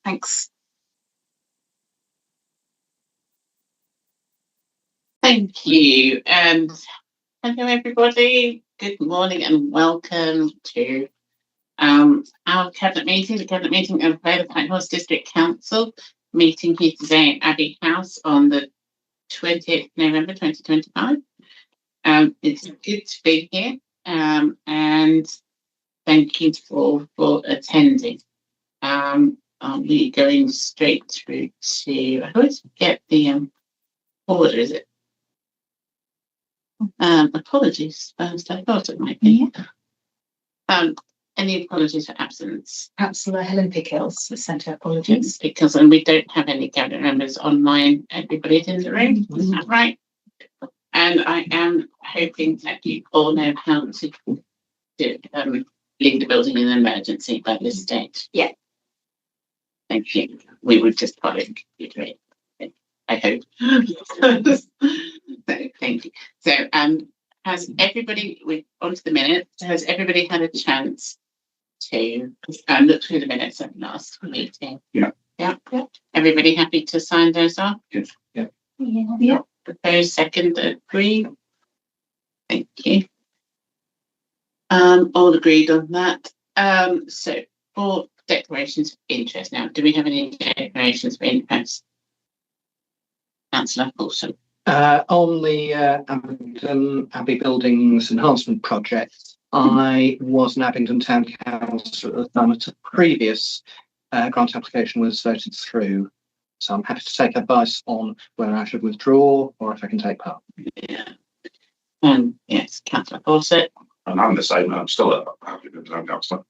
Thanks. Thank you, and hello everybody. Good morning and welcome to our cabinet meeting, the cabinet meeting of Vale District Council, meeting here today at Abbey House on the 20th November 2025. It's good to be here, and thank you for attending. I'll be going straight through to, I always forget the order, is it? Apologies, I thought it might be. Any apologies for absence? Councillor Helen Pickles has sent her apologies. Because and we don't have any cabinet members online. Everybody's in the room, is that right? And I am hoping that you all know how to leave the building in an emergency by this stage. Yeah. Thank you. We would just follow you through it, I hope. So, thank you. So, has everybody, onto the minutes, has everybody had a chance to look through the minutes of last meeting? Yeah. Yeah. Everybody happy to sign those off? Yes. Yeah. Yeah. Propose, second, agree. Thank you. All agreed on that. So for declarations of interest now, do we have any declarations of interest? Councillor Paulson. On the Abingdon Abbey Buildings Enhancement Project, I was an Abingdon Town Councillor at the time that a previous grant application was voted through. So I'm happy to take advice on whether I should withdraw or if I can take part. Yeah. Yes, Councillor Fawcett. And I'm the same. I'm still a Abingdon Town Councillor,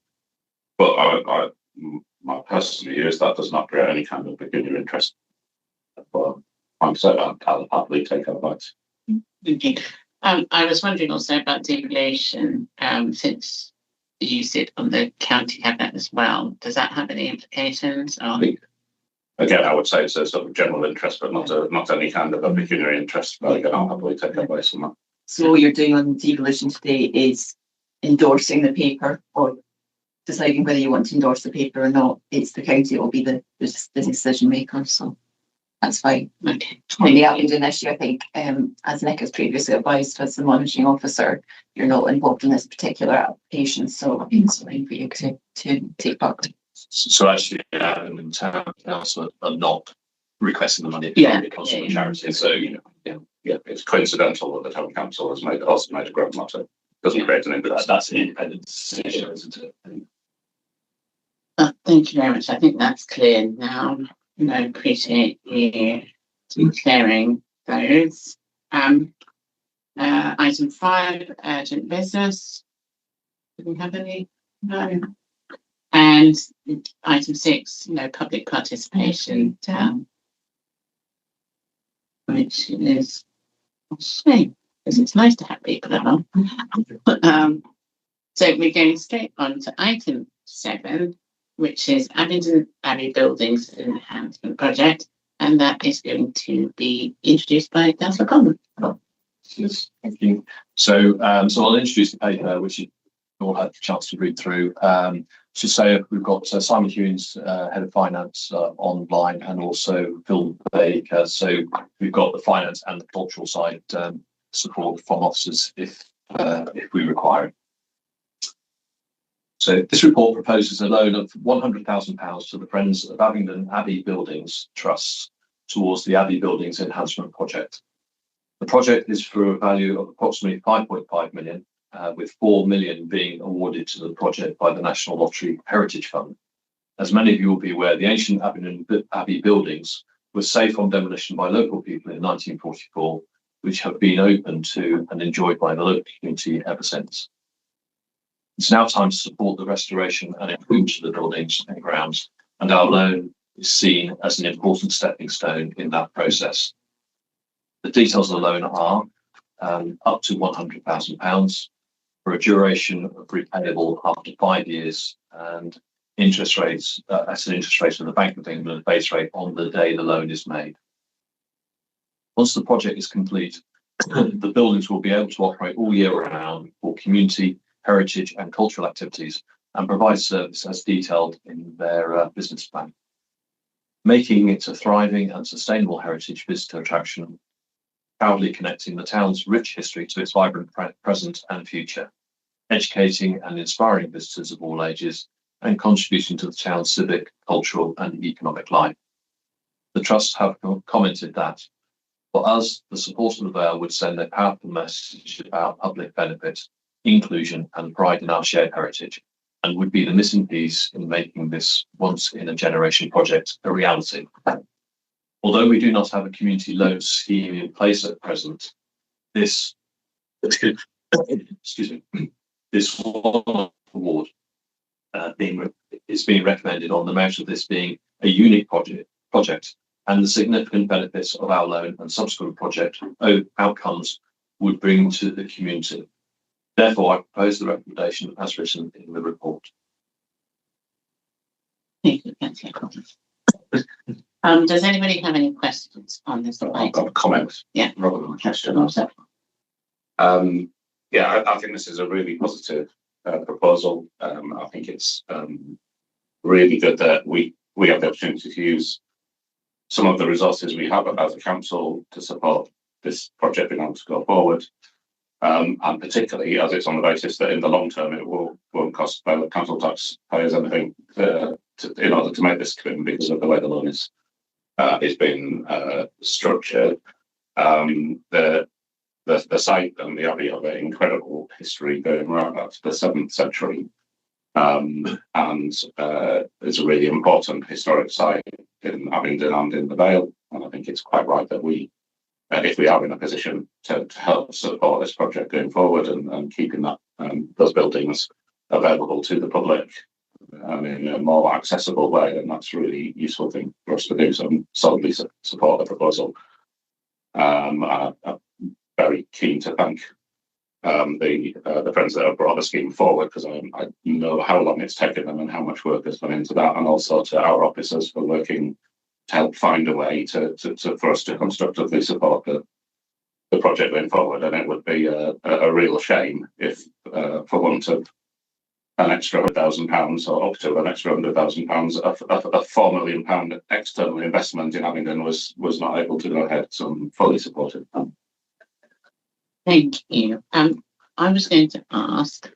but my personal view is that does not create any kind of pecuniary interest. But I'm so I'll happily take advice. Okay. I was wondering also about devolution, since you sit on the county cabinet as well. Does that have any implications? Or? Again, I would say it's a sort of general interest, but not any kind of a pecuniary interest. But again, I'll happily take advice on that. So what you're doing on devolution today is endorsing the paper or deciding whether you want to endorse the paper or not. It's the county that will be the decision maker. So that's fine. Okay. On the Abingdon issue, I think, as Nick has previously advised as the managing officer, you're not involved in this particular application, so it's fine for you to take part. So actually, Abingdon Town Council are not requesting the money. Because of the charity. So it's coincidental that the town council has also made a grant matter. Doesn't create an interest. That's an independent decision, isn't it? Thank you very much. I think that's clear now. I appreciate you clearing those. Item 5, urgent business. Do we have any? No. And item 6, public participation, which is a shame because it's nice to have people along. So we're going straight on to item 7, which is Abingdon Abbey Buildings Enhancement Project, and that is going to be introduced by Councillor Coleman. Yes, thank you. So I'll introduce the paper, which you all had a chance to read through. To say we've got Simon Hewins, Head of Finance, online, and also Phil Baker. So we've got the finance and the cultural side support from officers if we require it. So this report proposes a loan of £100,000 to the Friends of Abingdon Abbey Buildings Trust towards the Abbey Buildings Enhancement Project. The project is for a value of approximately 5.5 million, with 4 million being awarded to the project by the National Lottery Heritage Fund. As many of you will be aware, the ancient Abingdon Abbey buildings were saved from demolition by local people in 1944, which have been open to and enjoyed by the local community ever since. It's now time to support the restoration and improvement of the buildings and grounds, and our loan is seen as an important stepping stone in that process. The details of the loan are up to £100,000 for a duration of repayable after 5 years, and interest rates at an interest rate of the Bank of England base rate on the day the loan is made. Once the project is complete, the buildings will be able to operate all year round for community, heritage and cultural activities and provide service as detailed in their business plan. making it a thriving and sustainable heritage visitor attraction, proudly connecting the town's rich history to its vibrant present and future, educating and inspiring visitors of all ages, and contributing to the town's civic, cultural and economic life. The Trust have commented that, for us, the support of the Vale would send a powerful message about public benefit, inclusion and pride in our shared heritage, and would be the missing piece in making this once-in-a-generation project a reality. Although we do not have a community loan scheme in place at present, this excuse me, this one award is being recommended on the merit of this being a unique project and the significant benefits of our loan and subsequent project outcomes would bring to the community. Therefore, I propose the recommendation as written in the report. Thank you, Councillor Collins. Does anybody have any questions on this? I've got a comment. Yeah. Rather than a question. Also. Yeah, I think this is a really positive proposal. I think it's really good that we have the opportunity to use some of the resources we have as a council to support this project being able to go forward. And particularly as it's on the basis that in the long term it won't cost council taxpayers anything in order to make this commitment because of the way the loan is being structured. The site and the abbey have an incredible history going right back to the 7th century, and it's a really important historic site in Abingdon and in the Vale. And I think it's quite right that we, if we are in a position to help support this project going forward and keeping that those buildings available to the public in a more accessible way, then that's a really useful thing for us to do. So I'm solidly support the proposal. I'm very keen to thank the friends that have brought the scheme forward, because I know how long it's taken them and how much work has gone into that, and also to our officers for working to help find a way for us to constructively support the project going forward. And it would be a real shame if, for want of an extra £100,000 or up to an extra £100,000, a £4 million external investment in Abingdon was not able to go ahead. So I'm fully supportive. Thank you. I was going to ask,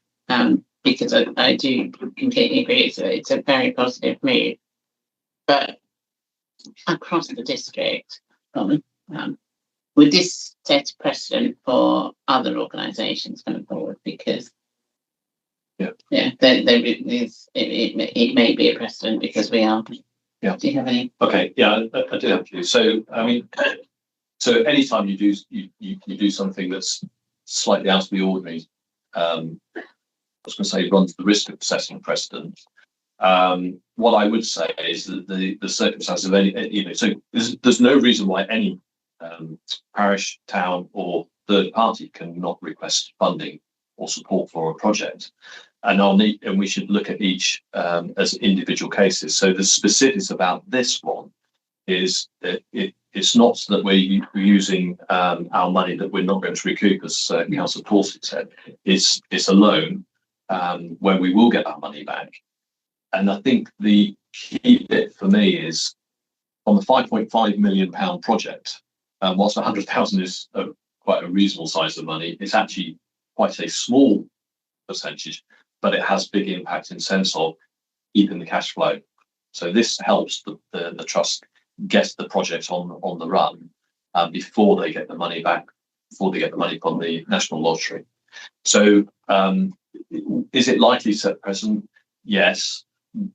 because I do completely agree, it's a very positive move, but across the district, would this set precedent for other organisations going forward? Because it may be a precedent because we are. Yeah. Do you have any? Okay. Yeah, I do have to. So I mean, so anytime you do something that's slightly out of the ordinary, I was going to say runs the risk of setting precedent. What I would say is that the circumstances of any, so there's no reason why any parish, town, or third party cannot request funding or support for a project, and we should look at each as individual cases. So the specifics about this one is that it's not that we're using our money that we're not going to recoup, as Councillor Pawson said. It's a loan where we will get our money back. And I think the key bit for me is on the £5.5 million project, whilst 100,000 is quite a reasonable size of money, it's actually quite a small percentage, but it has big impact in sense of keeping the cash flow. So this helps the trust get the project on the run before they get the money back, before they get the money from the National Lottery. So is it likely to set precedent? Yes,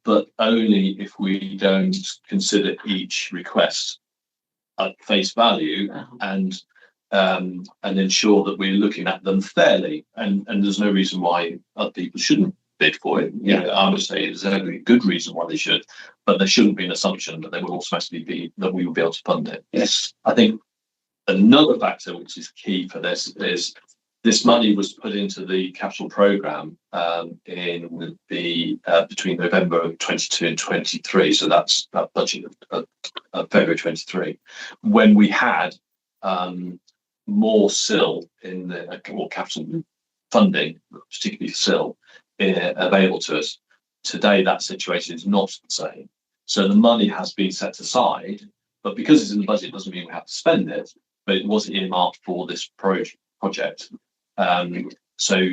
but only if we don't consider each request at face value and ensure that we're looking at them fairly. And there's no reason why other people shouldn't bid for it. Yeah, I would say there's a good reason why they should, but there shouldn't be an assumption that they will automatically be that we will be able to fund it. Yes, I think another factor which is key for this is this money was put into the capital programme in the between November of 22 and 23. So that's that budget of February 23, when we had more SIL in the or capital funding, particularly SIL, available to us. Today, that situation is not the same. So the money has been set aside, but because it's in the budget doesn't mean we have to spend it, but it was earmarked for this project. So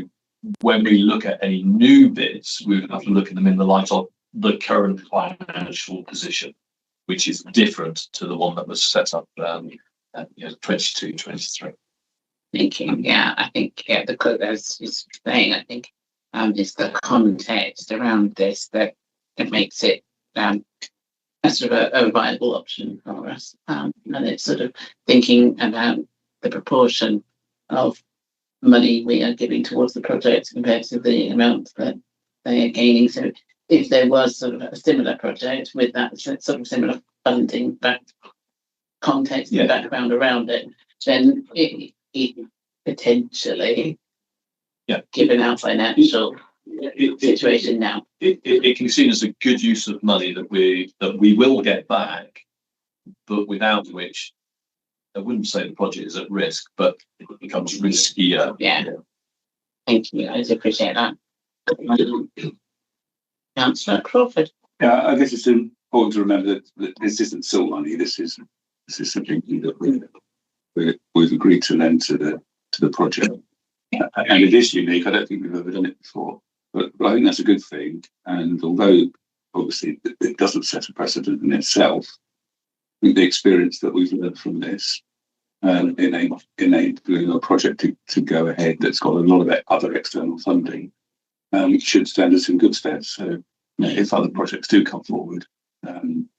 when we look at any new bids, we would have to look at them in the light of the current financial position, which is different to the one that was set up 22, 23. Thank you. Yeah, I think as you're saying, I think it's the context around this that makes it a sort of a viable option for us. And it's sort of thinking about the proportion of money we are giving towards the project compared to the amount that they are gaining. So if there was sort of a similar project with that sort of similar funding context and background around it, then it potentially, given our financial situation now, it can be seen as a good use of money that we will get back, but without which I wouldn't say the project is at risk, but it becomes riskier. Yeah. Thank you. I do appreciate that. Councillor Crawford. Yeah, I guess it's important to remember that this isn't sole money. This is something that we've agreed to lend to the project, and it is unique. I don't think we've ever done it before, but I think that's a good thing. And although obviously it doesn't set a precedent in itself, I think the experience that we've learned from this enabling a project to go ahead that's got a lot of other external funding should stand us in good stead. So if other projects do come forward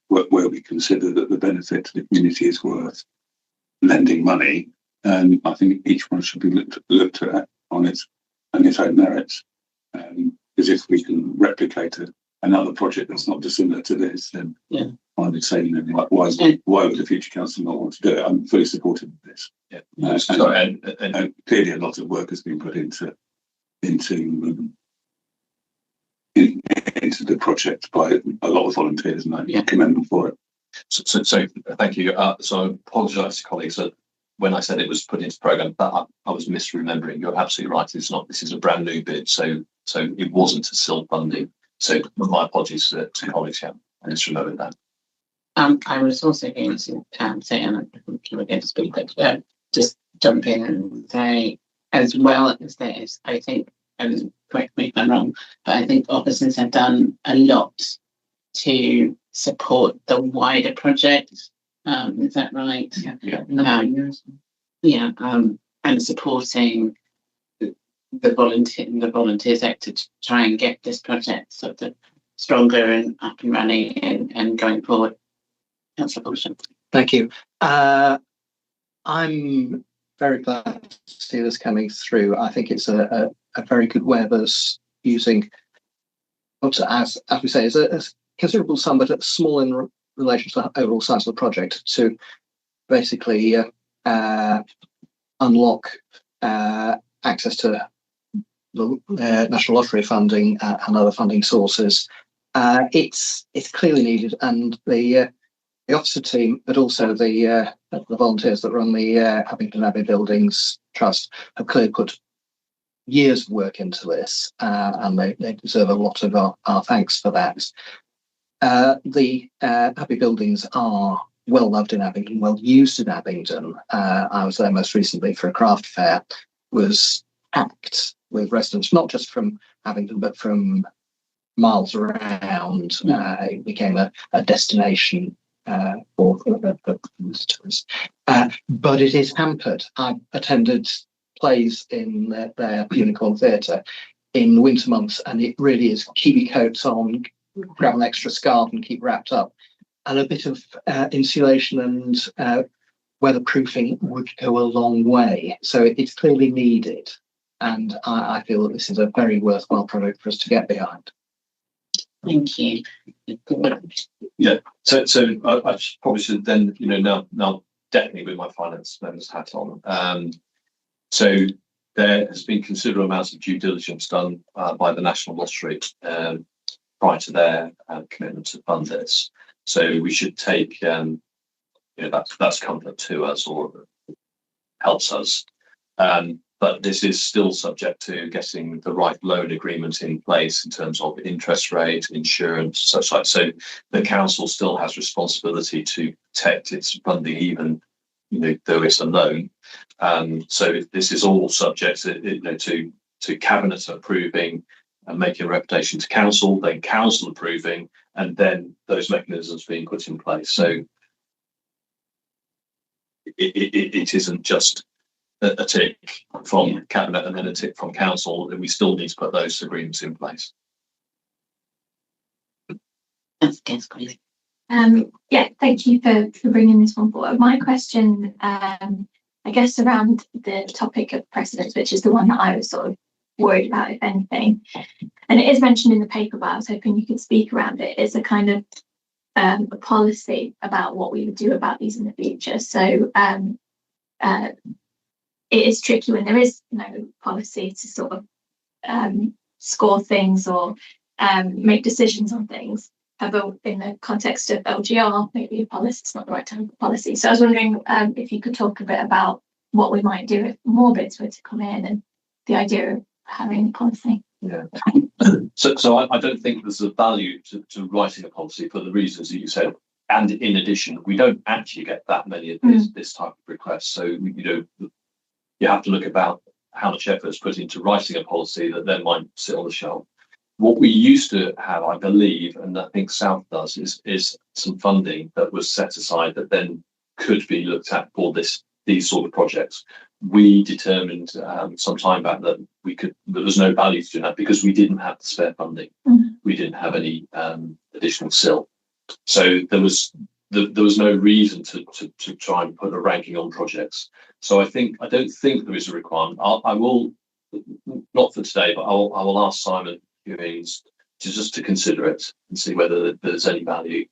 where we consider that the benefit to the community is worth lending money, I think each one should be looked at on its own merits. Because if we can replicate another project that's not dissimilar to this, then I would say, why would the future council not want to do it? I'm fully supportive of this. Yeah. And clearly a lot of work has been put into the project by a lot of volunteers, and I commend them for it. So thank you. So I apologise to colleagues that when I said it was put into programme, but I was misremembering. You're absolutely right. It's not. This is a brand new bid, so it wasn't a SIL funding. So my apologies to colleagues. Yeah, I misremembered that. I was also going to say, and I think you were going to speak, but just jump in and say, as well as this, I think, and correct me if I'm wrong, but I think officers have done a lot to support the wider project. Is that right? And supporting the volunteer sector to try and get this project sort of stronger and up and running and going forward. Councillor Bullsham. Thank you. I'm very glad to see this coming through. I think it's a very good way of us using, as we say, is a considerable sum, but it's small in relation to the overall size of the project, to basically unlock access to the National Lottery funding and other funding sources. It's clearly needed, and the officer team, but also the volunteers that run the Abingdon Abbey Buildings Trust have clearly put years of work into this, and they deserve a lot of our thanks for that. The Abbey buildings are well loved in Abingdon, well used in Abingdon. I was there most recently for a craft fair, was packed with residents, not just from Abingdon, but from miles around. It became a destination for visitors. But it is hampered. I attended plays in their Unicorn Theatre in the winter months, and it really is keep your coats on, grab an extra scarf and keep wrapped up. And a bit of insulation and weatherproofing would go a long way. So it's clearly needed. And I feel that this is a very worthwhile project for us to get behind. Thank you. Yeah. So I probably should then, now definitely with my finance member's hat on. So there has been considerable amounts of due diligence done by the National Lottery prior to their commitment to fund this. So we should take, that's comfort to us or helps us. But But this is still subject to getting the right loan agreement in place in terms of interest rate, insurance, such like. So the council still has responsibility to protect its funding, even though it's a loan. So this is all subject to cabinet approving and making a recommendation to council, then council approving, and then those mechanisms being put in place. So it isn't just a tick from cabinet and then a tick from council, and we still need to put those agreements in place. That's great. Yeah, thank you for bringing this one forward. My question, I guess, around the topic of precedents, which is the one that I was sort of worried about, if anything, and it is mentioned in the paper, but I was hoping you could speak around it. It's a kind of a policy about what we would do about these in the future. So it is tricky when there is no policy to sort of score things or make decisions on things. However, in the context of LGR, maybe a policy is not the right time for policy. So I was wondering if you could talk a bit about what we might do if more bids were to come in and the idea of having a policy. Yeah. So I don't think there's a value to writing a policy for the reasons that you said. And in addition, we don't actually get that many of this type of requests. So, you have to look about how much effort is put into writing a policy that then might sit on the shelf. What we used to have, I believe, and I think South does, is some funding that was set aside that then could be looked at for these sort of projects. We determined some time back that there was no value to doing that because we didn't have the spare funding. We didn't have any additional SIL. So there was no reason to try and put a ranking on projects. So I don't think there is a requirement. I will, not for today, but I will ask Simon Hughes to consider it and see whether there's any value.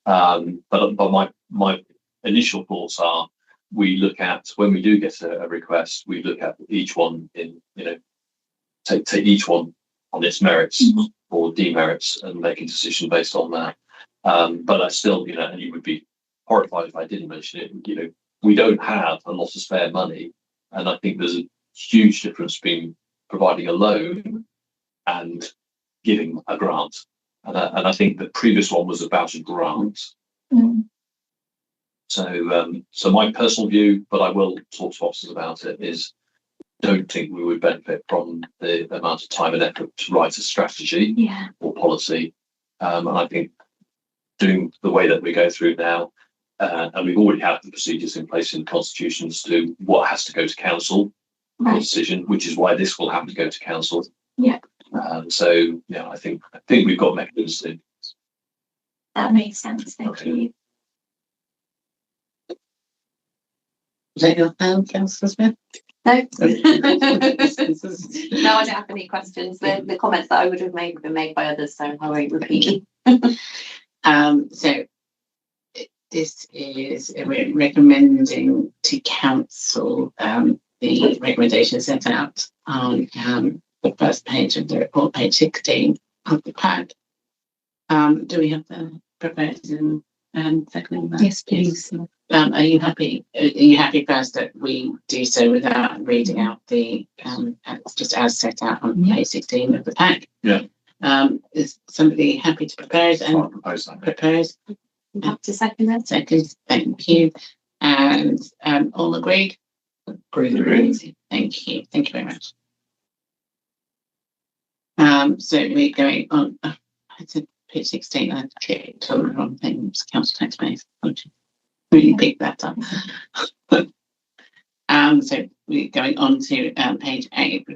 But my initial thoughts are, we look at, when we do get a request, we look at each one in, take each one on its merits or demerits and make a decision based on that. But I still, and you would be horrified if I didn't mention it, we don't have a lot of spare money. And I think there's a huge difference between providing a loan and giving a grant. And I think the previous one was about a grant. So my personal view, but I will talk to officers about it, is don't think we would benefit from the amount of time and effort to write a strategy or policy. And I think doing the way that we go through now, and we've already had the procedures in place in constitutions to what has to go to council for decision, which is why this will have to go to council. So I think we've got mechanisms. That makes sense. Thank you. Is that your Councillor Smith? No. No, I don't have any questions. The comments that I would have made have been made by others, so I won't repeat. So this is recommending to council the recommendation set out on the first page of the report, page 16 of the pack. Do we have the proposal and second? Yes, please. Are you happy? Are you happy first that we do so without reading out the just as set out on page 16 of the pack? Yeah. Is somebody happy to propose and propose? Up to second. Second, thank you. And all agreed? Agreed. Thank you. Thank you very much. So we're going on. I said page 16. I clicked on the wrong thing. It's council tax base. Really picked that up. So we're going on to page 8,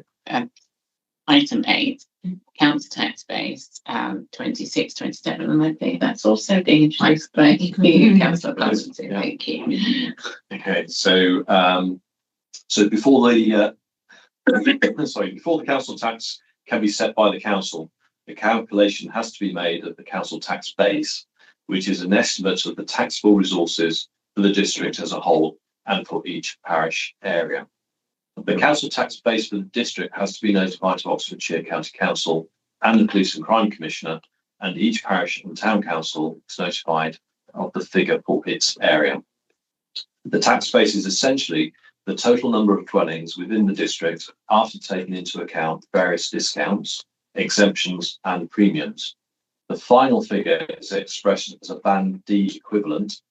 item 8, council tax base 26, 27, and I think that's also being placed by Councillor Blanchard. Thank you. Okay, so before the before the council tax can be set by the council, the calculation has to be made of the council tax base, which is an estimate of the taxable resources for the district as a whole and for each parish area. The council tax base for the district has to be notified to Oxfordshire County Council and the Police and Crime Commissioner, and each parish and town council is notified of the figure for its area. The tax base is essentially the total number of dwellings within the district after taking into account various discounts, exemptions and premiums. The final figure is expressed as a Band D equivalent.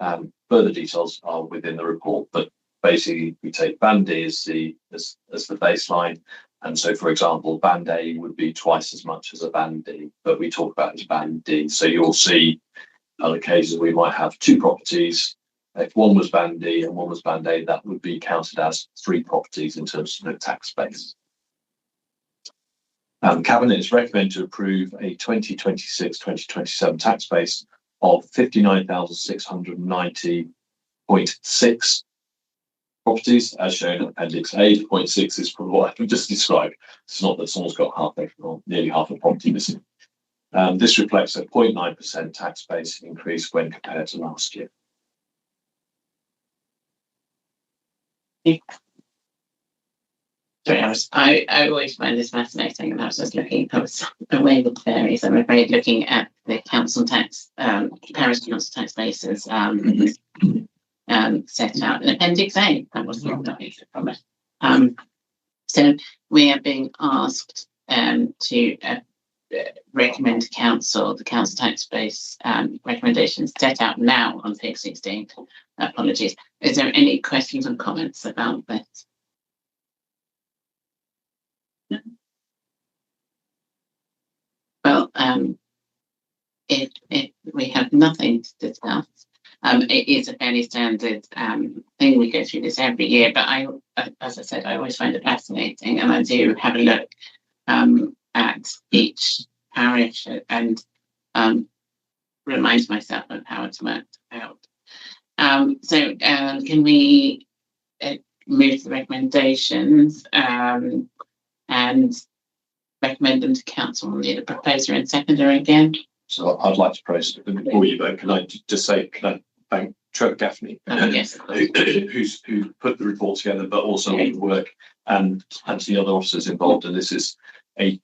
Further details are within the report, but basically we take Band D as the baseline. And so, for example, Band A would be twice as much as a Band D, but we talk about it as Band D. So you'll see other cases we might have two properties. If one was Band D and one was Band A, that would be counted as three properties in terms of the tax base. The Cabinet is recommended to approve a 2026-2027 tax base of 59,690.6 properties, as shown in Appendix A. Point 6 is from what I've just described. It's not that someone's got nearly half a property missing. This reflects a 0.9% tax base increase when compared to last year. Sorry, I always find this fascinating, and I was just looking. I was away with fairies, I'm afraid, looking at the council tax, Paris council tax bases set out in Appendix A. That was not from it. So we are being asked to recommend council the council tax base recommendations set out now on page 16. Apologies. Is there any questions or comments about this? No? Well, if we have nothing to discuss, it is a fairly standard thing. We go through this every year, but as I said, I always find it fascinating, and I do have a look at each parish and remind myself of how it's worked out. So can we move to the recommendations and recommend them to council? Need a proposer and seconder again. So I'd like to praise, before you vote, can I just say, can I thank Trevor Gaffney, Yes, who put the report together, but also all the work and to the other officers involved. And this is he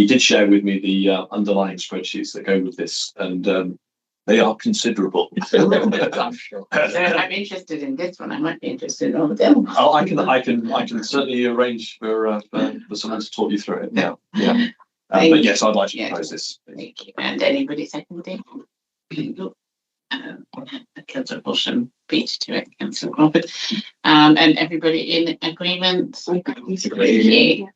did share with me the underlying spreadsheets that go with this, and they are considerable. I'm sure. So I'm interested in this one. I might be interested in all of them. Oh, I can certainly arrange for someone to talk you through it. Yeah. But yes, I'd like to propose this. Thank you. And anybody seconding? Councillor Busham beat to it, Councillor Crawford. And everybody in agreement? Yeah.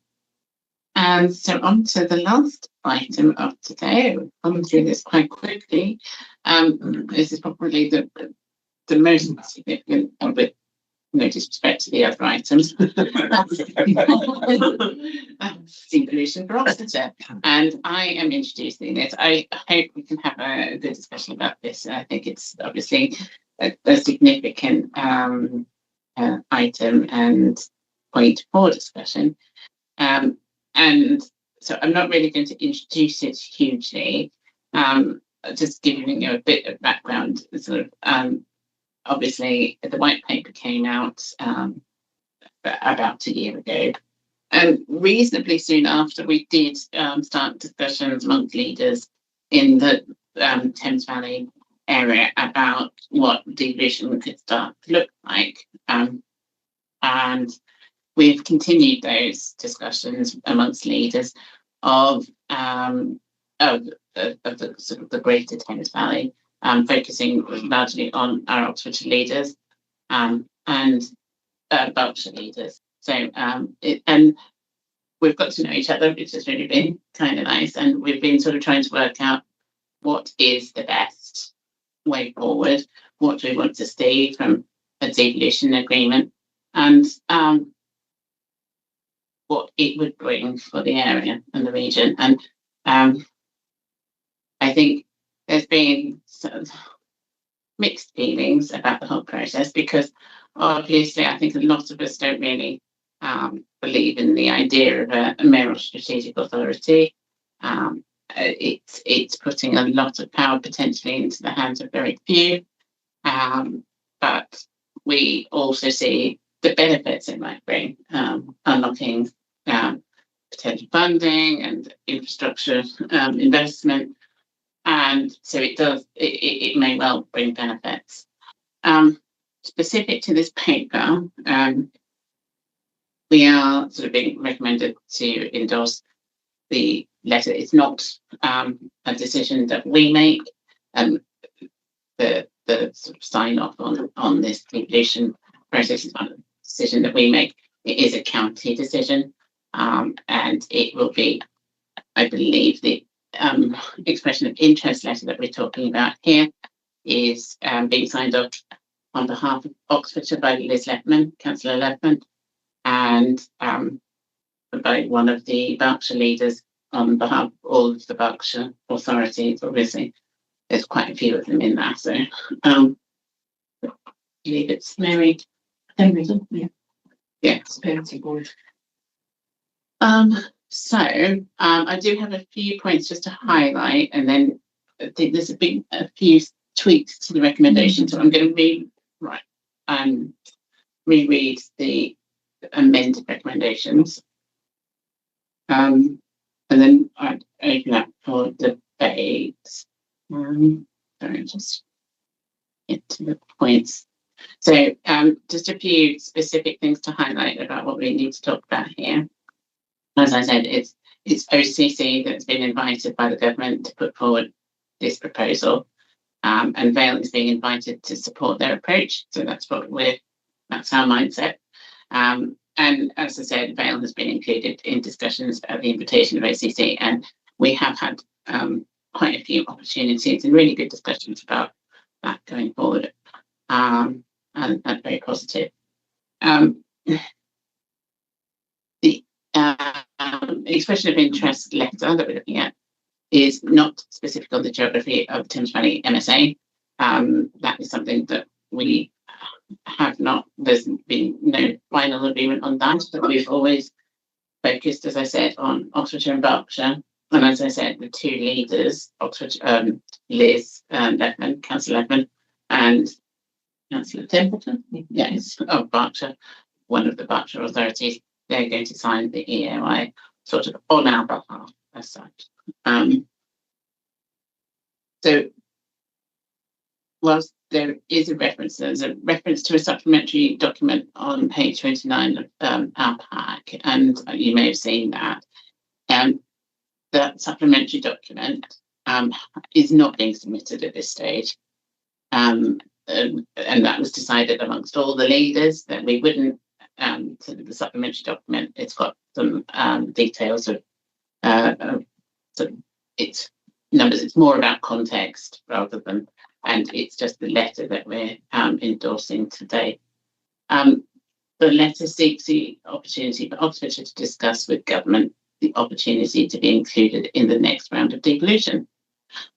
And so on to the last item of today. We've gone through this quite quickly. This is probably the most significant of it. No disrespect to the other items. Devolution for Oxfordshire. And I am introducing this. I hope we can have a good discussion about this. I think it's obviously a significant item and point for discussion. And so I'm not really going to introduce it hugely. Just giving you a bit of background, sort of. Obviously, the white paper came out about a year ago, and reasonably soon after, we did start discussions amongst leaders in the Thames Valley area about what devolution could start to look like, and we've continued those discussions amongst leaders of the sort of the greater Thames Valley. Focusing largely on our Oxfordshire leaders and Berkshire leaders. So and we've got to know each other, which has really been kind of nice. And we've been sort of trying to work out what is the best way forward, what do we want to see from a devolution agreement, and what it would bring for the area and the region. And I think there's been sort of mixed feelings about the whole process, because obviously I think a lot of us don't really believe in the idea of a mayoral strategic authority. It's putting a lot of power potentially into the hands of very few, but we also see the benefits it might bring, unlocking potential funding and infrastructure investment. And so it may well bring benefits. specific to this paper, we are sort of being recommended to endorse the letter. It's not a decision that we make. The sort of sign off on this devolution process is not a decision that we make. It is a county decision, and it will be, I believe, the expression of interest letter that we're talking about here is being signed off on behalf of Oxfordshire by Liz Lettman, Councillor Lettman, and by one of the Berkshire leaders on behalf of all of the Berkshire authorities. Obviously, there's quite a few of them in there, so I believe it's Mary. Yeah. Parity board. So I do have a few points just to highlight, and then I think there's a few tweaks to the recommendation. So I'm going to reread the amended recommendations, and then I'd open up for debate. Sorry, just get to the points. So just a few specific things to highlight about what we need to talk about here. As I said, it's OCC that's been invited by the government to put forward this proposal, and Vale is being invited to support their approach. So that's our mindset. And as I said, Vale has been included in discussions at the invitation of OCC, and we have had quite a few opportunities and really good discussions about that going forward, and very positive. The expression of interest letter that we're looking at is not specific on the geography of the Thames Valley MSA. That is something that we have not, there's been no final agreement on that, but we've always focused, as I said, on Oxfordshire and Berkshire. And as I said, the two leaders, Oxford, Liz Lettman, Councillor Lettman, and Councillor Templeton, yes, of Berkshire, one of the Berkshire authorities, they're going to sign the EOI sort of on our behalf as such. So whilst there's a reference to a supplementary document on page 29 of our pack, and you may have seen that. That supplementary document is not being submitted at this stage. And that was decided amongst all the leaders that we wouldn't, so the supplementary document, it's got some details of its numbers. It's more about context rather than, and it's just the letter that we're endorsing today. The letter seeks the opportunity for Oxfordshire to discuss with government the opportunity to be included in the next round of devolution.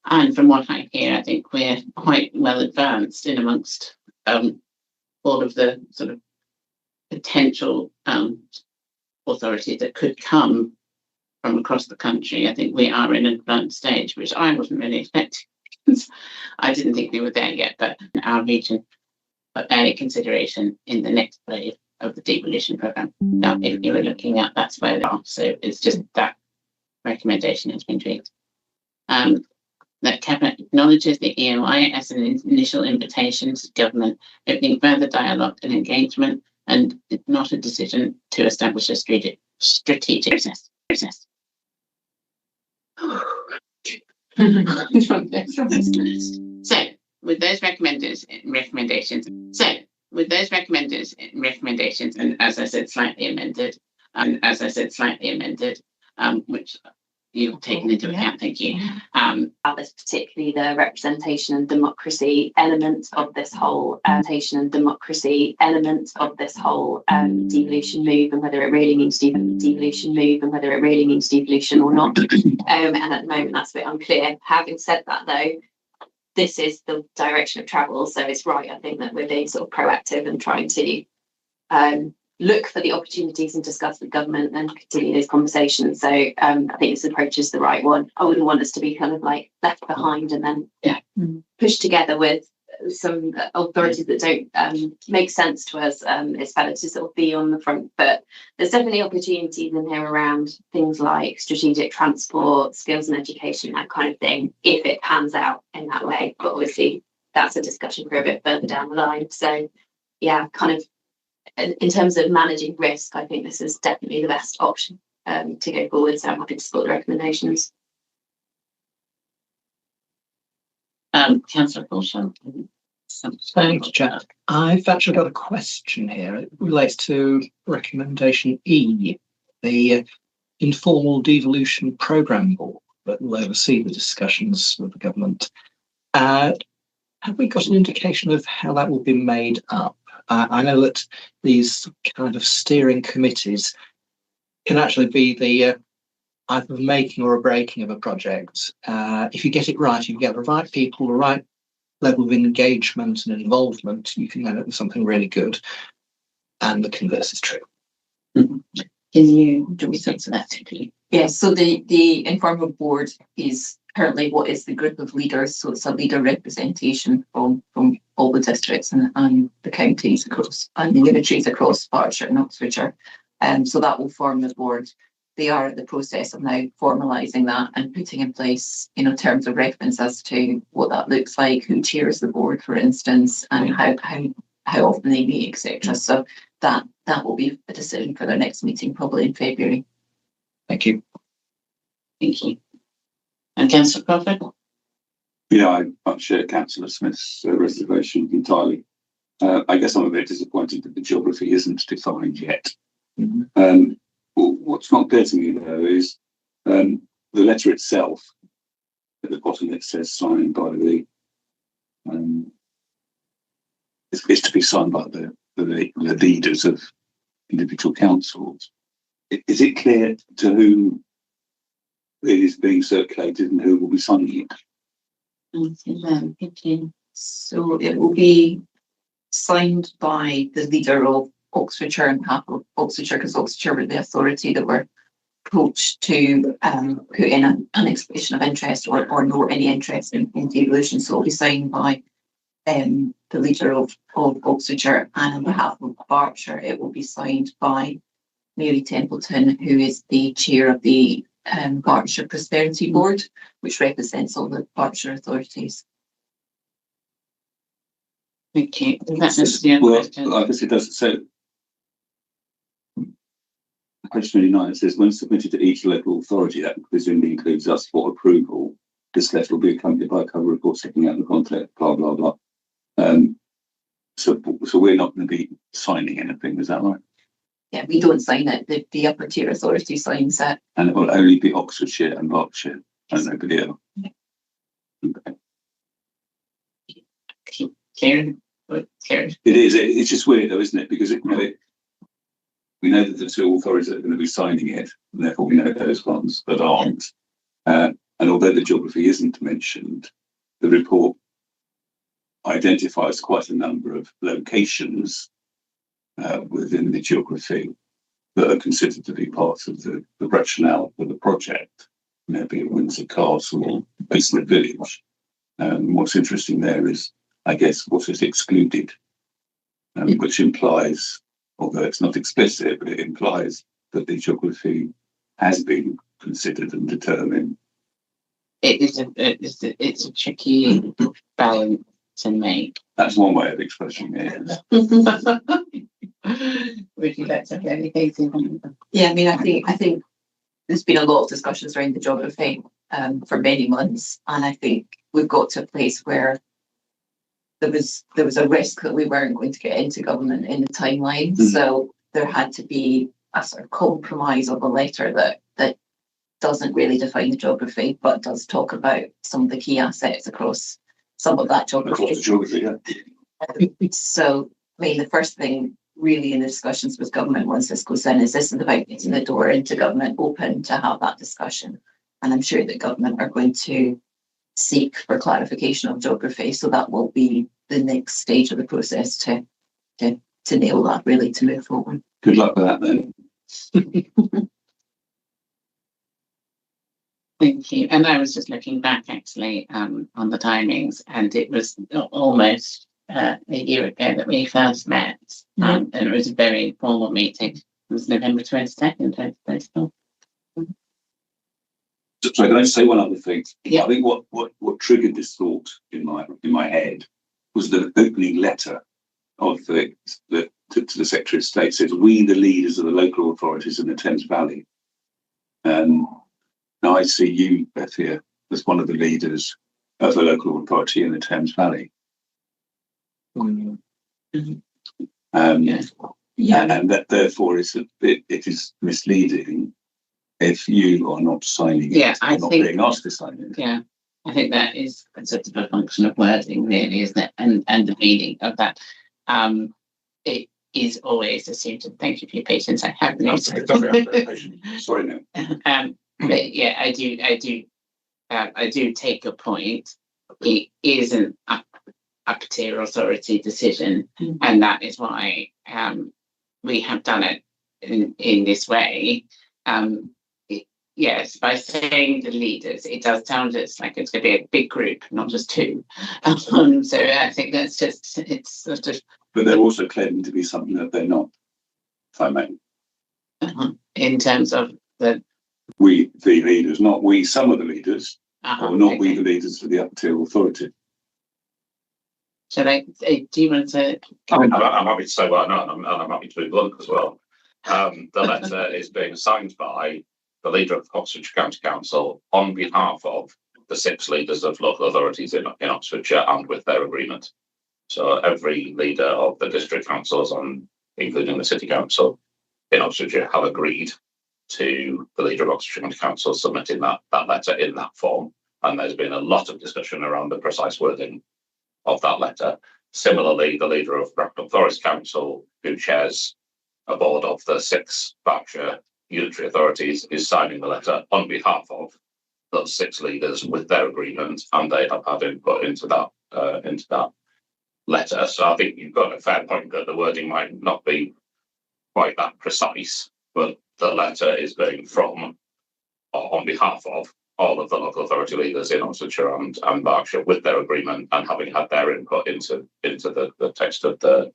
And from what I hear, I think we're quite well advanced in amongst all of the sort of potential authorities that could come from across the country. I think we are in an advanced stage, which I wasn't really expecting. I didn't think we were there yet, but our region for early consideration in the next wave of the devolution programme. Now, if you were looking at, that's where they are. So it's just that recommendation has been tweaked. That Cabinet acknowledges the EOI as an initial invitation to government, opening further dialogue and engagement, and it's not a decision to establish a strategic process. So, with those recommendations, and as I said, slightly amended, which you've taken into account, thank you. There's particularly the representation and democracy element of this whole devolution move, and whether it really means devolution or not. And at the moment, that's a bit unclear. Having said that, though, this is the direction of travel, so it's right, I think, that we're being sort of proactive and trying to look for the opportunities and discuss with government and continue those conversations. So I think this approach is the right one. I wouldn't want us to be kind of like left behind and then pushed together with some authorities that don't make sense to us. It's better to sort of be on the front foot. There's definitely opportunities in here around things like strategic transport, skills and education, that kind of thing, if it pans out in that way. But obviously that's a discussion for a bit further down the line. So yeah, kind of in terms of managing risk, I think this is definitely the best option to go forward. So I'm happy to support the recommendations. Councillor Caution. Thanks, Jack. I've actually got a question here. It relates to recommendation E, the informal devolution programme board that will oversee the discussions with the government. Have we got an indication of how that will be made up? I know that these kind of steering committees can actually be the either making or a breaking of a project. If you get it right, you get the right people, the right level of engagement and involvement, you can end up with something really good. And the converse is true. Can you do we sense that? Yes, so the informal board is currently what is the group of leaders, so it's a leader representation from all the districts and the counties across and the unitaries across Berkshire and Oxfordshire. So that will form the board. They are at the process of now formalising that and putting in place, terms of reference as to what that looks like, who chairs the board, for instance, and how often they meet, etc. So that will be a decision for their next meeting, probably in February. Thank you. Thank you. And Councillor Crawford? Yeah, I share Councillor Smith's reservation entirely. I guess I'm a bit disappointed that the geography isn't defined yet. Mm-hmm. What's not clear to me, though, is the letter itself. At the bottom, it says signed by the. It's to be signed by the leaders of individual councils. Is it clear to whom it is being circulated and who will be signing it? So it will be signed by the leader of Oxfordshire and half of Oxfordshire, because Oxfordshire were the authority that were approached to put in an expression of interest or know any interest in devolution. So it will be signed by the leader of Oxfordshire, and on behalf of Berkshire, it will be signed by Mary Templeton, who is the chair of the Berkshire Prosperity Board, which represents all the Berkshire authorities. Thank you. Well, I guess it does. So, question 29, it says, when submitted to each local authority, that presumably includes us for approval, this letter will be accompanied by a cover report setting out the content, blah, blah, blah. So we're not going to be signing anything, is that right? Yeah, we don't sign it. The upper tier authority signs it. And it will only be Oxfordshire and Berkshire and nobody else. Karen? It is. It's just weird, though, isn't it? Because we know that the two authorities that are going to be signing it, and therefore we know those ones that aren't. And although the geography isn't mentioned, the report identifies quite a number of locations within the geography that are considered to be part of the rationale for the project, be it Windsor Castle or Basin Village. What's interesting there is, I guess, what is excluded, which implies, although it's not explicit, but it implies that the geography has been considered and determined. It's a tricky balance to make. That's one way of expressing it. Would you like to have anything? Yeah, I mean, I think there's been a lot of discussions around the geography for many months, and I think we've got to a place where there was a risk that we weren't going to get into government in the timeline. So there had to be a sort of compromise of a letter that doesn't really define the geography, but does talk about some of the key assets across some of that geography. Across the geography, yeah. So, I mean, the first thing really in the discussions with government once this goes in is this is about getting the door into government open to have that discussion. And I'm sure that government are going to seek for clarification of geography. So that will be the next stage of the process to nail that, really, to move forward. Good luck with that then. Thank you. And I was just looking back actually on the timings, and it was almost a year ago that we first met, and it was a very formal meeting. It was November 22nd, 2024. So can I just say one other thing? Yeah. I think what triggered this thought in my head was the opening letter of the to the Secretary of State says, "We, the leaders of the local authorities in the Thames Valley." Now I see you, Beth, here as one of the leaders of the local authority in the Thames Valley. And that therefore it is misleading if you are not signing it. Yeah, I not think being asked to sign it. Yeah, I think that is a sort of a function of wording, really, isn't it? And the meaning of that. It is always assumed. And thank you for your patience. I have no. Sorry, no. But yeah, I do take your point. It isn't a tier authority decision, and that is why we have done it in this way. Yes, by saying the leaders, it does sound like it's going to be a big group, not just two. So I think that's just, it's sort of. But they're also claiming to be something that they're not, if I may. In terms of we, the leaders, not we, some of the leaders, or not we, okay. the leaders of the upper tier authority. Shall I, do you want to? I'm happy to say what I know, and I'm happy to be blunt as well. The letter is being signed by the leader of Oxfordshire County Council on behalf of the 6 leaders of local authorities in Oxfordshire and with their agreement. So every leader of the district councils, including the city council in Oxfordshire, have agreed to the leader of Oxfordshire County Council submitting that letter in that form. And there's been a lot of discussion around the precise wording of that letter. Similarly, the leader of Bracknell Forest Council, who chairs a board of the 6 Berkshire unitary authorities, is signing the letter on behalf of those 6 leaders with their agreement, and they have had input into that letter. So I think you've got a fair point that the wording might not be quite that precise, but the letter is going from or on behalf of all of the local authority leaders in Oxfordshire and Berkshire with their agreement and having had their input into the text of the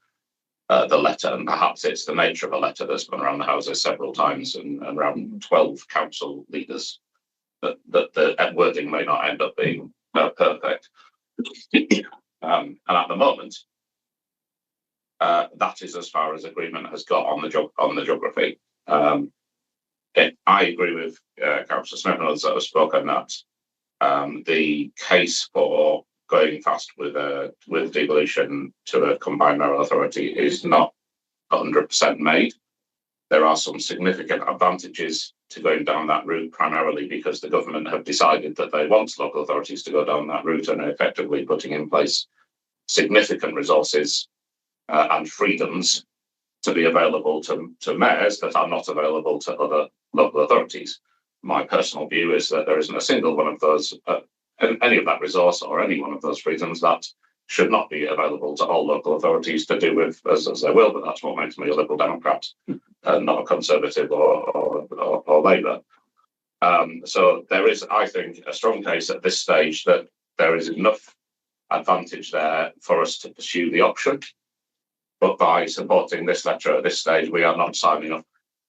letter. And perhaps it's the nature of a letter that's gone around the houses several times and around 12 council leaders that the wording may not end up being perfect. And at the moment, that is as far as agreement has got on the geography. I agree with Councillor Smith and others that have spoken that the case for going fast with devolution to a combined mayoral authority is not 100% made. There are some significant advantages to going down that route, primarily because the government have decided that they want local authorities to go down that route and are effectively putting in place significant resources and freedoms to be available to mayors that are not available to other local authorities. My personal view is that there isn't a single one of those, any of that resource or any one of those freedoms that should not be available to all local authorities to do with as they will, but that's what makes me a Liberal Democrat and not a Conservative or Labour. So there is, I think, a strong case at this stage that there is enough advantage there for us to pursue the option. But by supporting this letter at this stage, we are not signing up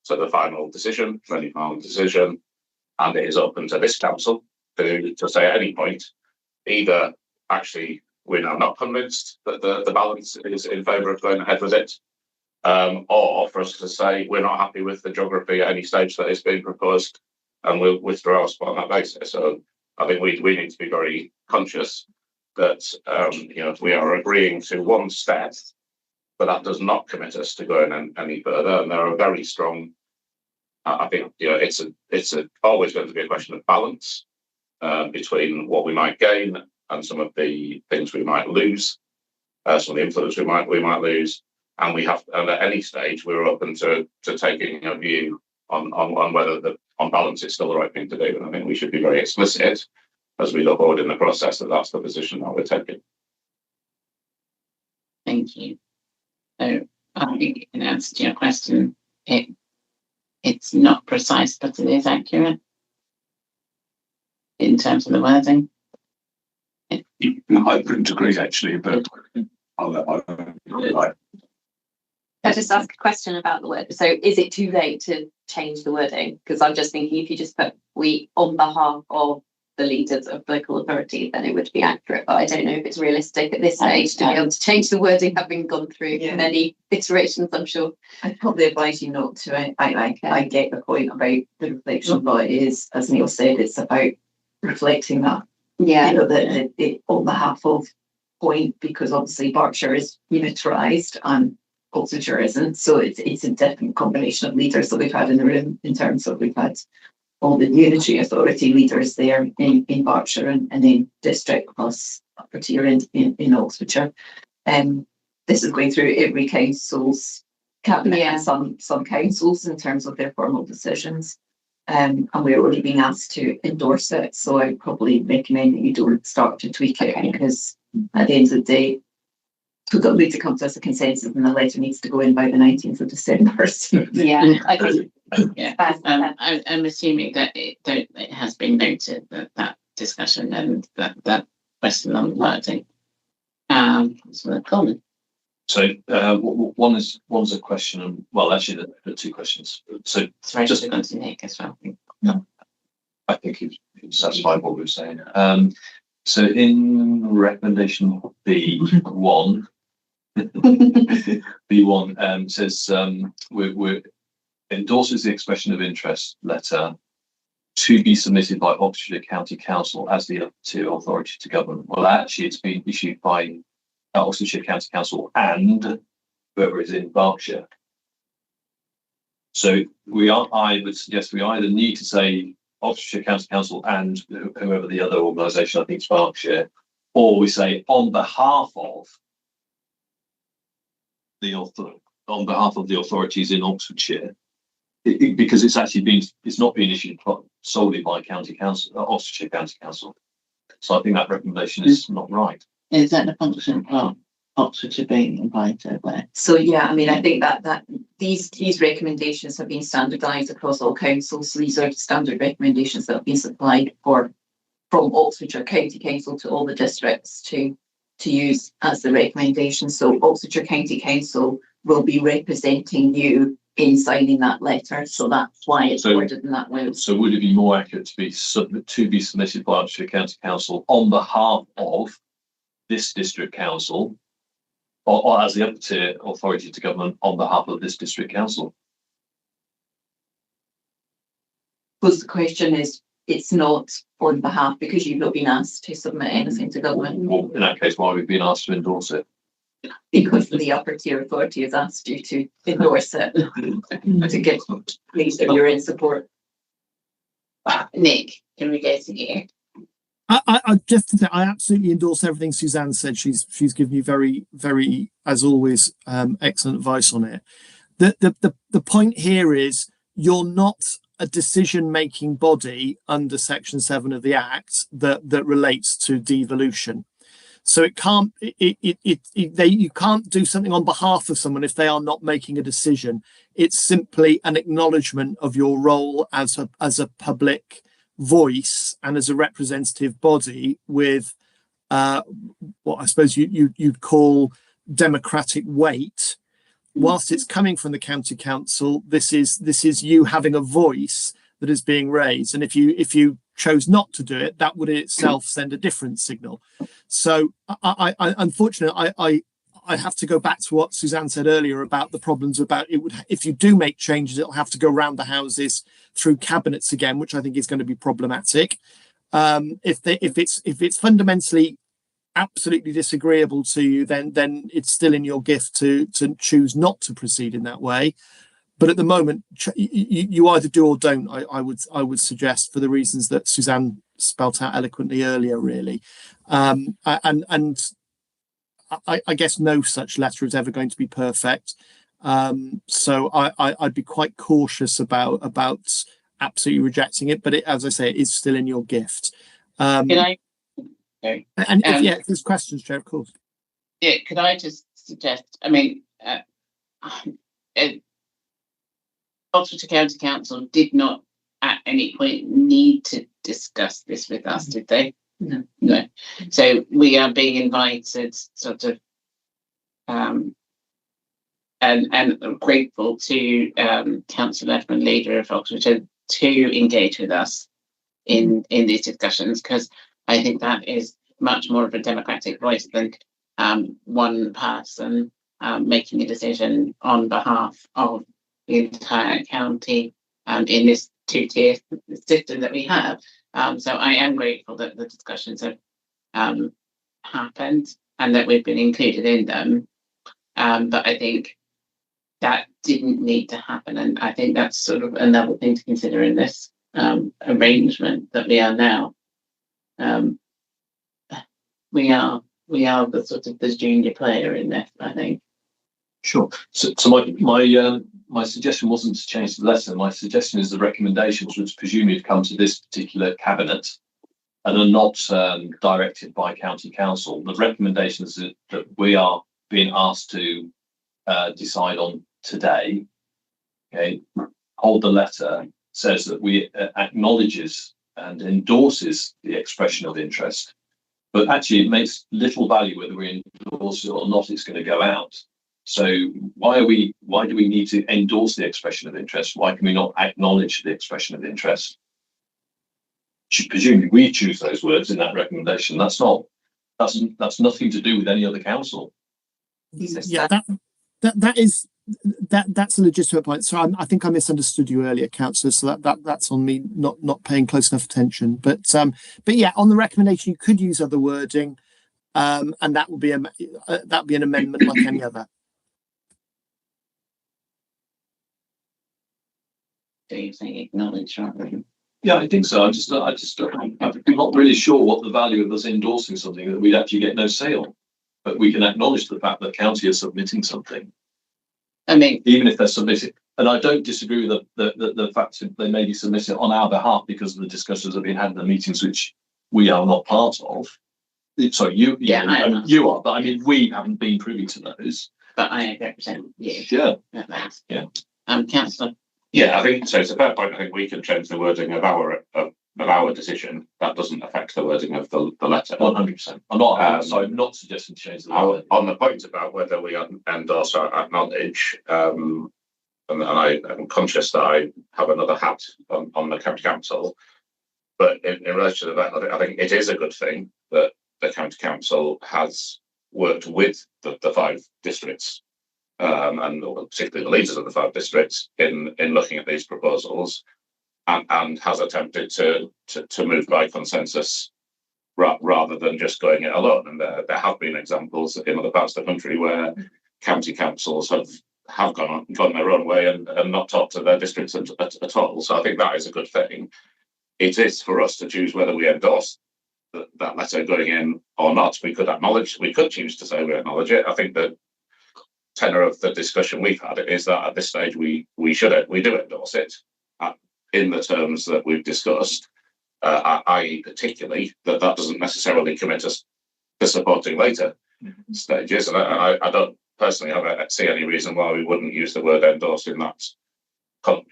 to the final decision, and it is open to this council to say at any point, either actually we're now not convinced that the balance is in favour of going ahead with it, or for us to say we're not happy with the geography at any stage that is being proposed, and we'll withdraw our support on that basis. So I think we need to be very conscious that we are agreeing to one step, but that does not commit us to going any further. And there are very strong. I think it's always going to be a question of balance between what we might gain and some of the things we might lose, some of the influence we might lose, and at any stage we're open to taking a view on whether on balance it's still the right thing to do. And I think we should be very explicit as we look forward in the process that that's the position that we're taking. Thank you. So I think in answer to your question, it's not precise, but it is accurate in terms of the wording. No, I couldn't agree actually, but Can I just ask a question about the word? So is it too late to change the wording? Because I'm just thinking if you just put we on behalf of the leaders of local authorities, then it would be accurate. But I don't know if it's realistic at this stage to be able to change the wording, having gone through many iterations, I'm sure. I'd probably advise you not to. I get the point about the reflection, but it is, as Neil said, it's about reflecting that, Yeah. the on behalf of point, because obviously Berkshire is unitarised and Oxfordshire isn't. So it's a different combination of leaders that we've had in the room, in terms of we've had all the unitary authority leaders there in Berkshire, and then district plus upper tier in Oxfordshire. This is going through every council's cabinet and some councils in terms of their formal decisions. And we're already being asked to endorse it. So I probably recommend that you don't start to tweak it, because at the end of the day, we've got to come to us a consensus, and the letter needs to go in by the 19th of December. So. Yeah, I think. I'm assuming that it has been noted that discussion and that question on wording. So a comment. So one's a question, and well, actually, there are two questions. So Sorry, just going to Nick as well. I think he satisfied what we were saying. So in recommendation B1, B1 says we're endorses the expression of interest letter to be submitted by Oxfordshire County Council as the upper tier authority to govern. Well, actually, it's been issued by Oxfordshire County Council and whoever is in Berkshire. So I would suggest we either need to say Oxfordshire County Council and whoever the other organisation, I think it's Berkshire, or we say on behalf of the authorities in Oxfordshire, because it's not being issued solely by County Council, Oxfordshire County Council. So I think that recommendation is not right. Is that the function of Oxfordshire being invited there? So yeah, I mean, I think that these recommendations have been standardised across all councils. So these are standard recommendations that have been supplied from Oxfordshire County Council to all the districts to use as the recommendation. So Oxfordshire County Council will be representing you in signing that letter. So that's why it's worded in that way. So would it be more accurate to be submitted by Oxfordshire County Council on behalf of this district council, or as the upper tier authority to government on behalf of this district council? Because the question is, it's not on behalf, because you've not been asked to submit anything to government. Well, in that case, why we've been asked to endorse it? Because the upper tier authority has asked you to endorse it to get please that you're in support. Nick, can we go to you? I just to say, I absolutely endorse everything Suzanne said. She's given you very, very, as always, excellent advice on it. The point here is you're not a decision-making body under Section 7 of the Act that relates to devolution. So it can't you can't do something on behalf of someone if they are not making a decision. It's simply an acknowledgement of your role as a public voice and as a representative body with what I suppose you'd call democratic weight. Whilst it's coming from the county council, this is you having a voice that is being raised. And if you chose not to do it, that would in itself send a different signal. So I unfortunately I have to go back to what Suzanne said earlier about the problems about it would, if you do make changes, it'll have to go around the houses through cabinets again, which I think is going to be problematic. If it's fundamentally absolutely disagreeable to you, then it's still in your gift to choose not to proceed in that way. But at the moment, you either do or don't. I would suggest, for the reasons that Suzanne spelt out eloquently earlier, really, and I guess no such letter is ever going to be perfect. So I'd be quite cautious about absolutely rejecting it. But as I say, it is still in your gift. Can I? Okay. And if there's questions, Chair, of course. Yeah, could I just suggest? I mean, Oxfordshire County Council did not at any point need to discuss this with us, did they? No. No. So we are being invited, sort of, and grateful to Councillor Letterman, leader of Oxfordshire, to engage with us in these discussions, because I think that is much more of a democratic voice than one person making a decision on behalf of the entire county in this two-tier system that we have. So I am grateful that the discussions have happened and that we've been included in them. But I think that didn't need to happen, and I think that's sort of another thing to consider in this arrangement that we are now. We are the sort of the junior player in this, I think. Sure. So my suggestion wasn't to change the letter. My suggestion is the recommendations, which presumably have come to this particular cabinet and are not directed by county council. The recommendations that we are being asked to decide on today, okay, hold the letter, says that we acknowledges and endorses the expression of interest, but actually it makes little value whether we endorse it or not. It's going to go out. So why do we need to endorse the expression of interest? Why can we not acknowledge the expression of interest? Presumably we choose those words in that recommendation. That's nothing to do with any other council. Yeah, that's a legitimate point. So I think I misunderstood you earlier, Councillor. So that's on me not paying close enough attention. But yeah, on the recommendation, you could use other wording, and that would be an amendment like any other. Do you think acknowledge rather than? Yeah, I think so. I'm not really sure what the value of us endorsing something that we'd actually get no say on, but we can acknowledge the fact that the county is submitting something. I mean, even if they're submitting, and I don't disagree with the fact that they may be submitting on our behalf because of the discussions that have been had in the meetings which we are not part of. Sorry, you are, but I mean we haven't been privy to those. But I represent you. Yeah. Yeah. Councillor. Yeah, I think so. It's a fair point. I think we can change the wording of our decision. That doesn't affect the wording of the letter. 100%. I'm not suggesting to change the wording. On the point about whether we endorse or acknowledge, and I am conscious that I have another hat on the county council, but in relation to that, I think it is a good thing that the county council has worked with the 5 districts. And particularly the leaders of the 5 districts in looking at these proposals, and has attempted to move by consensus rather than just going it alone. And there have been examples in other parts of the country where county councils have gone their own way and not talked to their districts at all. So I think that is a good thing. It is for us to choose whether we endorse that letter going in or not. We could choose to say we acknowledge it. I think that tenor of the discussion we've had is that at this stage we do endorse it in the terms that we've discussed, i.e. particularly that doesn't necessarily commit us to supporting later stages, and I don't personally see any reason why we wouldn't use the word endorse in that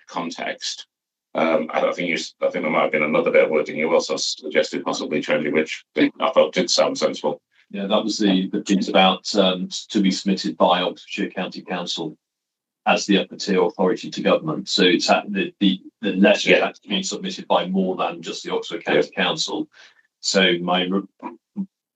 context. I think there might have been another bit of wording you also suggested possibly changing, which I thought did sound sensible. Yeah, that was the bit about to be submitted by Oxfordshire County Council as the upper tier authority to government. So it's the letter has been submitted by more than just the Oxford County Council. So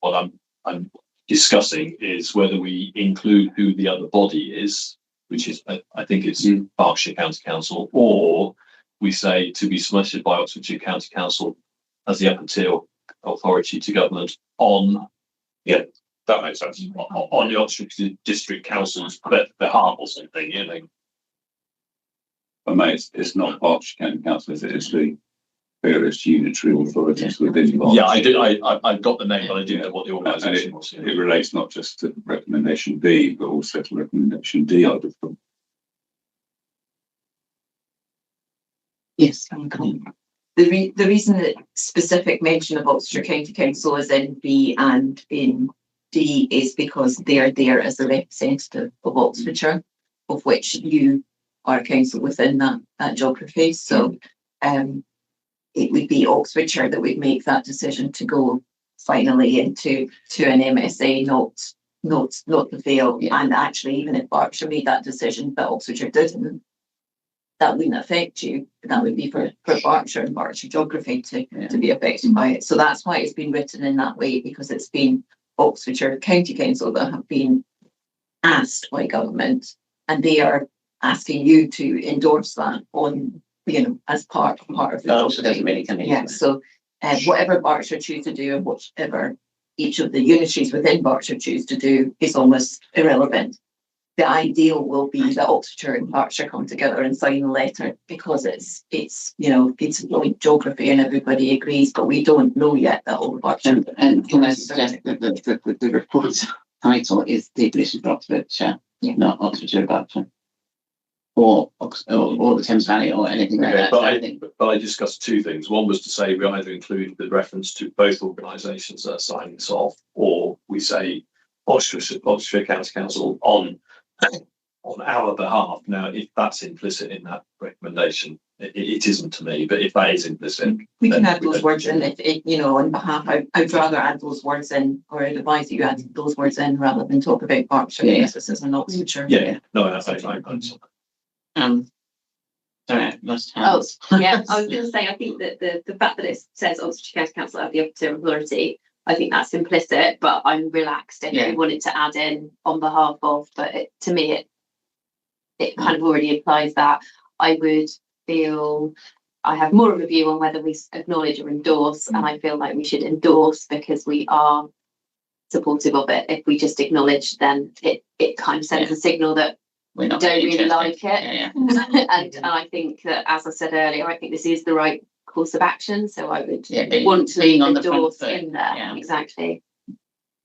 what I'm discussing is whether we include who the other body is, which is I think it's Berkshire County Council, or we say to be submitted by Oxfordshire County Council as the upper tier authority to government on. Yeah, that makes sense. On the Oxfordshire District Council's behalf or something, you know. But mate, it's not Berkshire County Council, is it? It's the various unitary authorities within Berkshire. Yeah, I did. I got the name, but I didn't know what the organisation was. It relates not just to recommendation B, but also to recommendation D, I would have thought. Yes, The reason that specific mention of Oxfordshire County Council is in B and in D is because they are there as a representative of Oxfordshire, of which you are a council within that geography. So it would be Oxfordshire that would make that decision to go finally into an MSA, not the Vale. And actually, even if Berkshire made that decision, but Oxfordshire didn't, that wouldn't affect you. That would be for Berkshire and Berkshire geography to be affected by it. So that's why it's been written in that way, because it's been Oxfordshire County Council that have been asked by government, and they are asking you to endorse that on, as part of the Berkshire doesn't really come into it. So whatever Berkshire choose to do and whatever each of the unitaries within Berkshire choose to do is almost irrelevant. The ideal will be that Oxfordshire and Berkshire come together and sign a letter, because it's joint geography and everybody agrees, but we don't know yet that all Berkshire. And can I suggest that the report title is Devolution for Oxfordshire, not Oxfordshire Berkshire, or the Thames Valley, or anything like that. But I discussed two things. One was to say we either include the reference to both organisations that are signing this off, or we say Oxfordshire County Council on our behalf. Now, if that's implicit in that recommendation, it isn't to me, but if that is implicit, we can add those words in. On behalf, I'd rather add those words in, or I'd advise that you add those words in rather than talk about Berkshire. Yes, this is an Oxfordshire. No, that's fine. Sorry, I lost Oh, hands. yeah, I was going to say, I think that the fact that it says Oxfordshire County Council have the operative authority, I think that's implicit, but I'm relaxed if we wanted to add in on behalf of, but to me, it kind of already implies that. I would feel I have more of a view on whether we acknowledge or endorse, and I feel like we should endorse because we are supportive of it. If we just acknowledge, then it kind of sends a signal that we don't really like it. And I think that, as I said earlier, I think this is the right course of action. So I would want to being on the front endorse foot, in there. Exactly.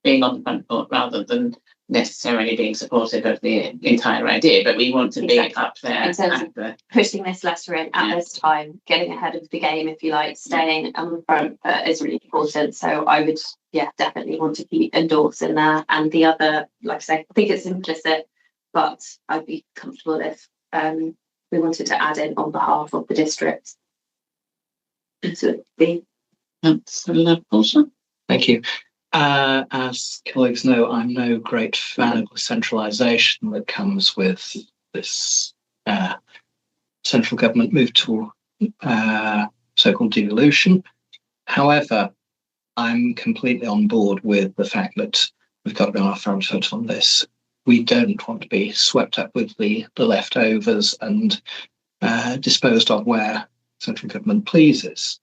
Being on the front foot rather than necessarily being supportive of the entire idea, but we want to be up there in terms of pushing this letter in at this time, getting ahead of the game, if you like, staying on the front foot is really important. So I would definitely want to keep endorsing there. And the other, like I say, I think it's implicit, but I'd be comfortable if we wanted to add in on behalf of the district. So Thank you. As colleagues know, I'm no great fan of the centralisation that comes with this central government move to so-called devolution. However, I'm completely on board with the fact that we've got to be on our front foot on this. We don't want to be swept up with the leftovers and disposed of where central government pleases.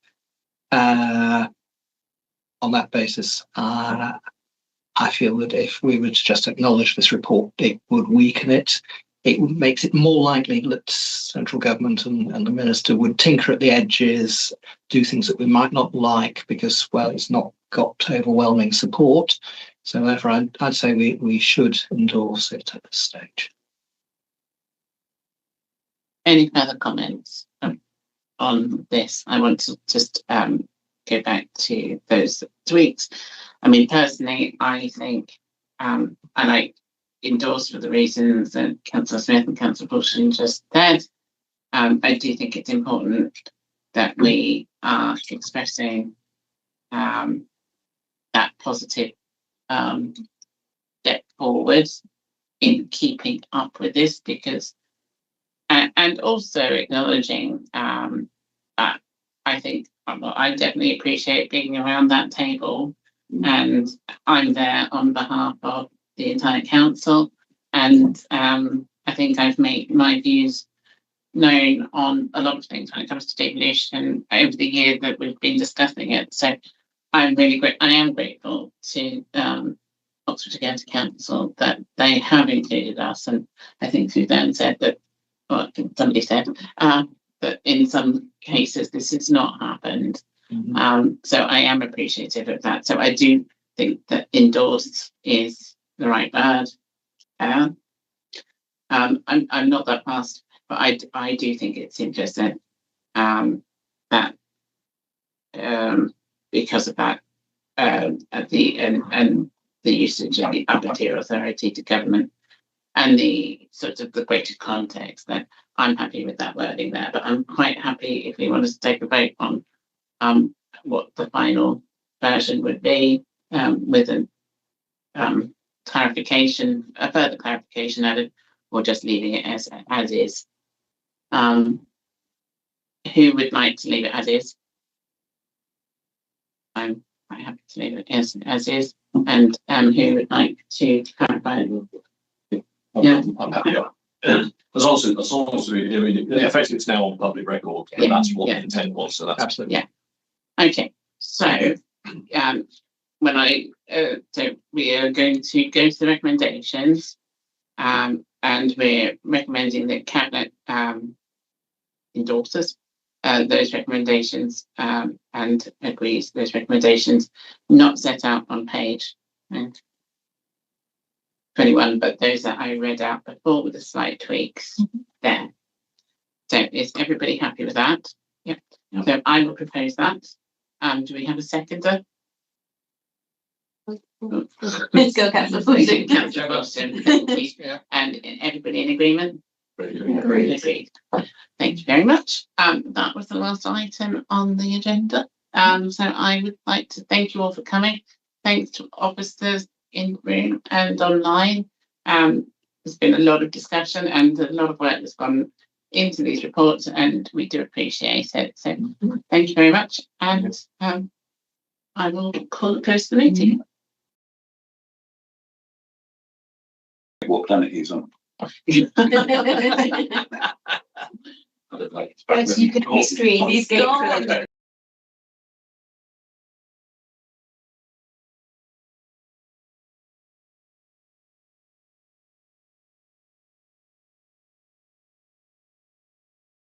On that basis, I feel that if we were to just acknowledge this report, it would weaken it. It makes it more likely that central government and the minister would tinker at the edges, do things that we might not like because, well, it's not got overwhelming support. So therefore, I'd say we should endorse it at this stage. Any further comments on this? I want to just go back to those tweets. I mean, personally, I think, and I endorse for the reasons that Councillor Smith and Councillor Bushing just said. I do think it's important that we are expressing that positive step forward in keeping up with this, because, and also acknowledging that I think I definitely appreciate being around that table, and I'm there on behalf of the entire council, and I think I've made my views known on a lot of things when it comes to devolution over the year that we've been discussing it. So I'm really I am grateful to Oxfordshire County Council that they have included us, and I think Suzanne said that, or I think somebody said that in some cases this has not happened. So I am appreciative of that. So I do think that endorsed is the right word. I'm not that fast, but I do think it's implicit that because of that at the and the usage of the upper-tier authority to government and the sort of the greater context, that I'm happy with that wording there. But I'm quite happy if we want to take a vote on what the final version would be, with a clarification, a further clarification added, or just leaving it as is. Who would like to leave it as is? I'm quite happy to leave it as is. And who would like to clarify? Yeah. I'm happy. As long as we, I mean, effectively it's now on public record, and that's what the intent was. So that's Absolutely. Okay. So, so we are going to go to the recommendations, and we're recommending that Cabinet endorses those recommendations and agrees those recommendations not set out on page 21, but those that I read out before with the slight tweaks there. So is everybody happy with that? Yep. So I will propose that. Do we have a seconder? Let's go, Councillor Fulton. Councillor Boston. And everybody in agreement? Agreed. Thank you very much. That was the last item on the agenda. So I would like to thank you all for coming. Thanks to officers in the room and online. There's been a lot of discussion and a lot of work that's gone into these reports, and we do appreciate it. So thank you very much. And I will call it close to the meeting. What planet he's on? You can screen these gates.